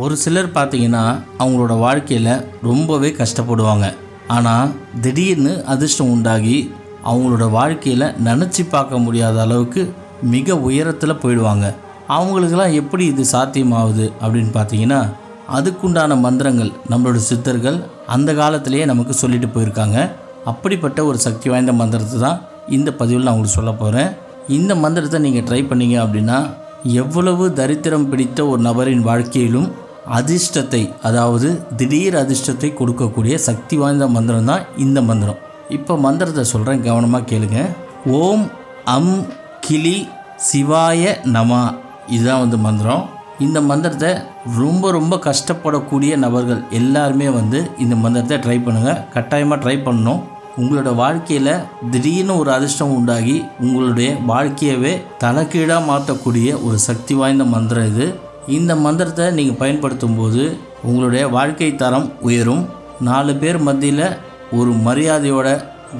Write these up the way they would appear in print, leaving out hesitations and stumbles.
ஒரு சிலர் பார்த்தீங்கன்னா அவங்களோட வாழ்க்கையில் ரொம்பவே கஷ்டப்படுவாங்க. ஆனால் திடீர்னு அதிர்ஷ்டம் உண்டாகி அவங்களோட வாழ்க்கையில் நினச்சி பார்க்க முடியாத அளவுக்கு மிக உயரத்தில் போயிடுவாங்க. அவங்களுக்கெல்லாம் எப்படி இது சாத்தியமாகுது அப்படின்னு பார்த்தீங்கன்னா, அதுக்குண்டான மந்திரங்கள் நம்மளோட சித்தர்கள் அந்த காலத்திலேயே நமக்கு சொல்லிட்டு போயிருக்காங்க. அப்படிப்பட்ட ஒரு சக்தி வாய்ந்த மந்திரத்தை தான் இந்த பதிவில் நான் உங்களுக்கு சொல்ல போகிறேன். இந்த மந்திரத்தை நீங்கள் ட்ரை பண்ணீங்க அப்படின்னா எவ்வளவு தரித்திரம் பிடித்த ஒரு நபரின் வாழ்க்கையிலும் அதிர்ஷ்டத்தை, அதாவது திடீர் அதிர்ஷ்டத்தை கொடுக்கக்கூடிய சக்தி வாய்ந்த மந்திரம் தான் இந்த மந்திரம். இப்போ மந்திரத்தை சொல்கிறேன், கவனமாக கேளுங்க. ஓம் அம் கிளி சிவாய நம. இதுதான் மந்திரம். இந்த மந்திரத்தை ரொம்ப கஷ்டப்படக்கூடிய நபர்கள் எல்லாருமே இந்த மந்திரத்தை ட்ரை பண்ணுங்கள். கட்டாயமாக ட்ரை பண்ணணும். உங்களோட வாழ்க்கையில் திடீர்னு ஒரு அதிர்ஷ்டம் உண்டாகி உங்களுடைய வாழ்க்கையவே தலைகீழாக மாற்றக்கூடிய ஒரு சக்தி வாய்ந்த மந்திரம் இது. இந்த மந்திரத்தை நீங்கள் பயன்படுத்தும் போது உங்களுடைய வாழ்க்கை தரம் உயரும். 4 பேர் மத்தியில் ஒரு மரியாதையோட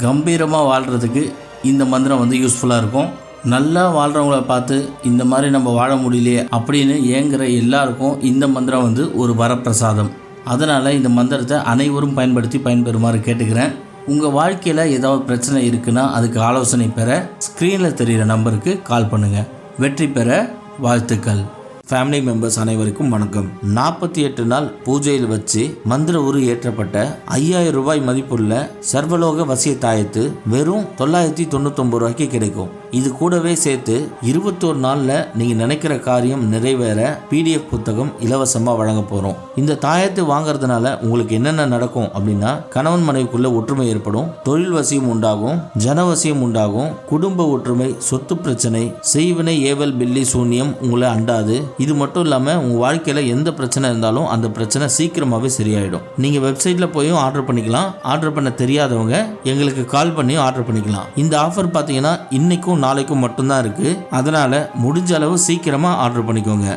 கம்பீரமாக வாழ்கிறதுக்கு இந்த மந்திரம் யூஸ்ஃபுல்லாக இருக்கும். நல்லா வாழ்கிறவங்கள பார்த்து இந்த மாதிரி நம்ம வாழ முடியலையே அப்படின்னு ஏங்குற எல்லாருக்கும் இந்த மந்திரம் ஒரு வரப்பிரசாதம். அதனால் இந்த மந்திரத்தை அனைவரும் பயன்படுத்தி பயன்பெறுமாறு கேட்டுக்கிறேன். உங்கள் வாழ்க்கையில் ஏதாவது பிரச்சனை இருக்குன்னா அதுக்கு ஆலோசனை பெற ஸ்க்ரீனில் தெரிகிற நம்பருக்கு கால் பண்ணுங்கள். வெற்றி பெற வாழ்த்துக்கள். ஃபேமிலி மெம்பர்ஸ் அனைவருக்கும் வணக்கம். 48 நாள் பூஜையில் வச்சு மந்திர உரு ஏற்றப்பட்ட 5000 ரூபாய் மதிப்புள்ள சர்வலோக வசிய தாயத்து வெறும் 999 ரூபாய்க்கு கிடைக்கும். இது கூடவே சேர்த்து 21 நாளில் நீங்கள் நினைக்கிற காரியம் நிறைவேற PDF புத்தகம் இலவசமாக வழங்க போகிறோம். இந்த தாயத்தை வாங்கிறதுனால உங்களுக்கு என்னென்ன நடக்கும் அப்படின்னா, கணவன் மனைவிக்குள்ள ஒற்றுமை ஏற்படும், தொழில் வசியம் உண்டாகும், ஜனவசியம் உண்டாகும், குடும்ப ஒற்றுமை, சொத்து பிரச்சனை, செய்வினை ஏவல் பில்லி சூன்யம் உங்களை அண்டாது. இது மட்டும் இல்லாமல் உங்கள் வாழ்க்கையில் எந்த பிரச்சனை இருந்தாலும் அந்த பிரச்சனை சீக்கிரமாகவே சரியாயிடும். நீங்கள் வெப்சைட்டில் போயும் ஆர்டர் பண்ணிக்கலாம். ஆர்டர் பண்ண தெரியாதவங்க எங்களுக்கு கால் பண்ணியும் ஆர்டர் பண்ணிக்கலாம். இந்த ஆஃபர் பார்த்தீங்கன்னா இன்னைக்கும் நாளைக்கும் மட்டும்தான் இருக்குது. அதனால் முடிஞ்ச அளவு சீக்கிரமாக ஆர்டர் பண்ணிக்கோங்க.